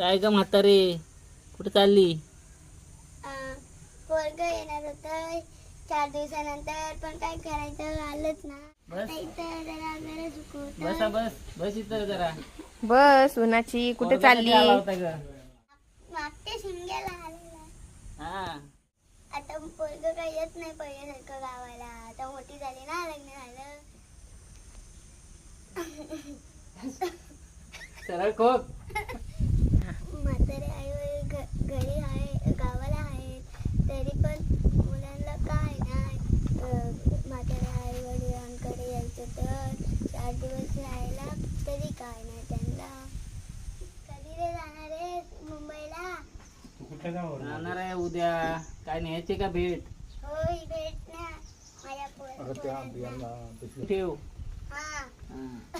काय ग म्हातारे, कुठे चालली? पोरग येणार होतं 4 दिवसानंतर, पण काय करायचं आलंच ना. बस इथं जरा जरा झुकवतं. बसा बस बस इथं जरा. बस उन्हाची कुठे पोरगा कधी चालली? आला होता ग? मागच्या शिमग्याला आलेला. हा आता पोरग काही येत नाही पहिल्यासारखं गावाला. आता मोठी झाली ना, लग्न झालं. सरळ खोक. म्हातारे आई घरी आहे, गावाला आहे, तरी पण मुलांना काय नाही. म्हातारे आई वडिलांकडे यायचं तर 4 दिवस राहायला, तरी काय नाही त्यांना. कधी रे जाणार आहे मुंबईला? जाणार आहे उद्या. काय न्यायची का भेट? होय, भेट ना माझ्या पोरांना. ठेव. हा. हा.